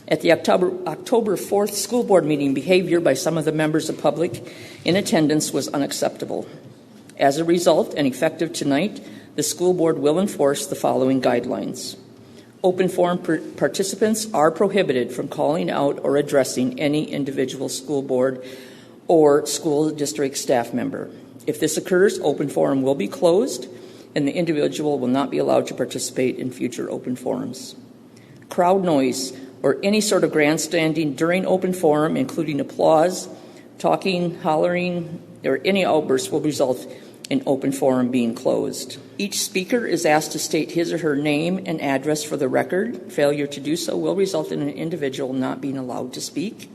At the October 4th school board meeting, behavior by some of the members of public in attendance was unacceptable. As a result, and effective tonight, the school board will enforce the following guidelines. Open forum participants are prohibited from calling out or addressing any individual school board or school district staff member. If this occurs, open forum will be closed and the individual will not be allowed to participate in future open forums. Crowd noise or any sort of grandstanding during open forum, including applause, talking, hollering, or any outbursts will result in open forum being closed. Each speaker is asked to state his or her name and address for the record. Failure to do so will result in an individual not being allowed to speak.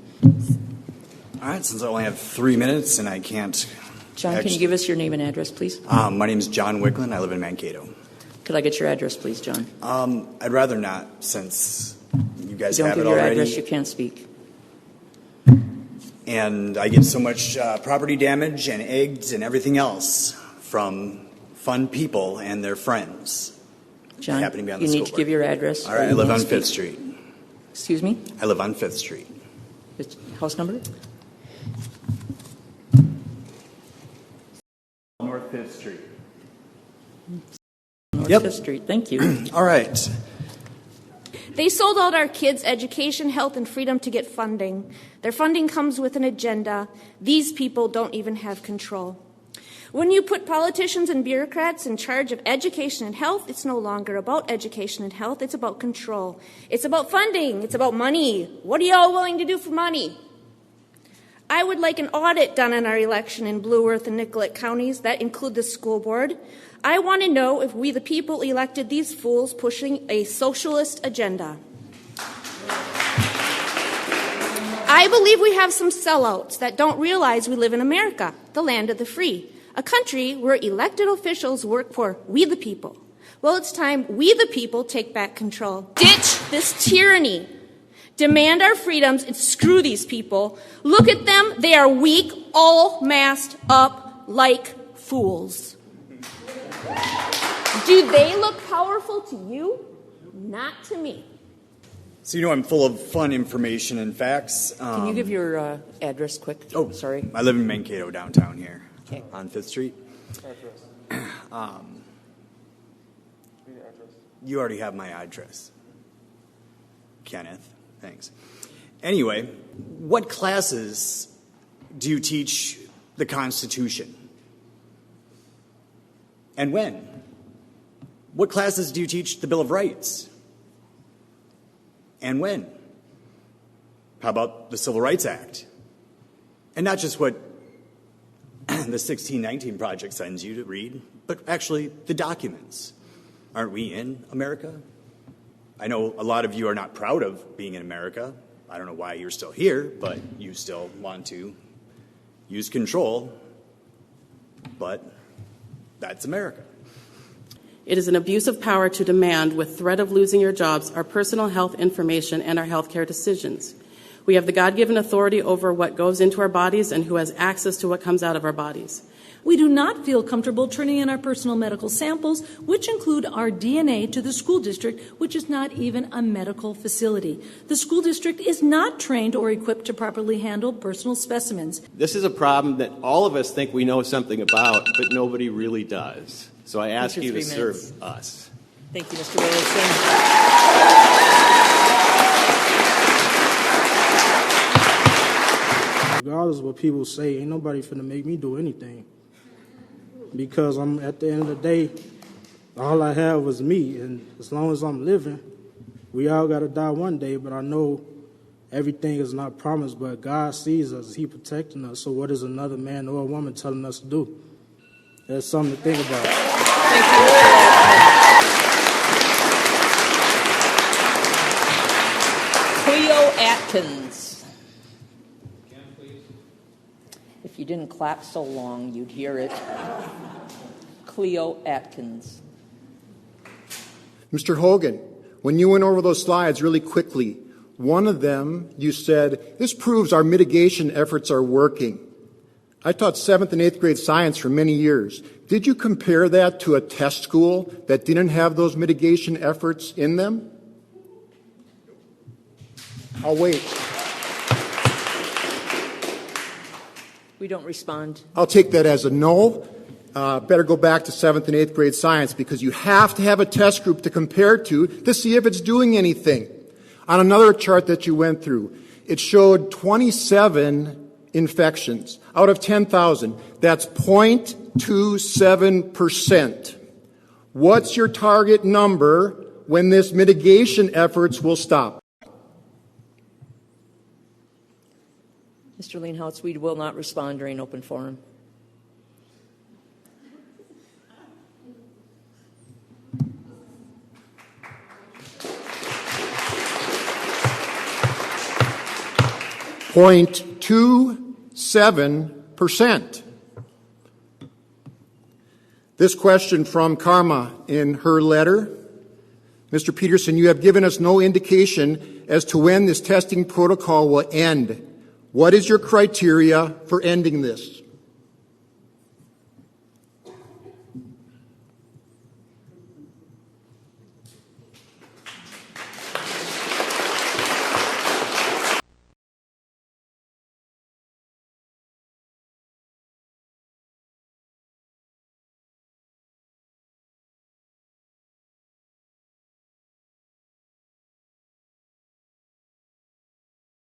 All right, since I only have 3 minutes and I can't... John, can you give us your name and address, please? My name is John Wickland. I live in Mankato. Could I get your address, please, John? I'd rather not, since you guys Don't have give it your already. address, you can't speak. And I get so much property damage and eggs and everything else from fun people and their friends. John, happen to be on you the need school to board. give your address. All right, I live on 5th Street. Excuse me? I live on 5th Street. House number? North 5th Street. North Yep. 5th Street, thank you. All right. They sold out our kids' education, health, and freedom to get funding. Their funding comes with an agenda. These people don't even have control. When you put politicians and bureaucrats in charge of education and health, it's no longer about education and health. It's about control. It's about funding. It's about money. What are y'all willing to do for money? I would like an audit done on our election in Blue Earth and Nicollet counties that include the school board. I want to know if we, the people, elected these fools pushing a socialist agenda. I believe we have some sellouts that don't realize we live in America, the land of the free, a country where elected officials work for we the people. Well, it's time we the people take back control. Ditch this tyranny. Demand our freedoms and screw these people. Look at them. They are weak, all masked up like fools. Do they look powerful to you? Not to me. So you know I'm full of fun information and facts. Can you give your address quick? Oh, sorry. I live in Mankato downtown here. Okay. On 5th Street. You already have my address. Kenneth, thanks. Anyway, what classes do you teach the Constitution? And when? What classes do you teach the Bill of Rights? And when? How about the Civil Rights Act? And not just what the 1619 Project sends you to read, but actually the documents. Aren't we in America? I know a lot of you are not proud of being in America. I don't know why you're still here, but you still want to use control. But that's America. It is an abuse of power to demand, with threat of losing your jobs, our personal health information and our health care decisions. We have the God-given authority over what goes into our bodies and who has access to what comes out of our bodies. We do not feel comfortable turning in our personal medical samples, which include our DNA, to the school district, which is not even a medical facility. The school district is not trained or equipped to properly handle personal specimens. This is a problem that all of us think we know something about, but nobody really does. So I ask you to serve us. Thank you, Mr. Wilson. Regardless of what people say, ain't nobody finna make me do anything. Because I'm at the end of the day, all I have was me, and as long as I'm living, we all gotta die one day, but I know everything is not promised, but God sees us, He protecting us, so what is another man or a woman telling us to do? That's something to think about. Thank you, Mr. Cleo Atkins. If you didn't clap so long, you'd hear it. Cleo Atkins. Mr. Hogan, when you went over those slides really quickly, one of them you said, this proves our mitigation efforts are working. I taught 7th and 8th grade science for many years. Did you compare that to a test school that didn't have those mitigation efforts in them? I'll wait. We don't respond. I'll take that as a no. Better go back to 7th and 8th grade science, because you have to have a test group to compare to see if it's doing anything. On another chart that you went through, it showed 27 infections out of 10,000. That's 0.27%. What's your target number when this mitigation efforts will stop? Mr. Leanhouse, we will not respond during open forum. .27%. This question from Karma in her letter. Mr. Peterson, you have given us no indication as to when this testing protocol will end. What is your criteria for ending this?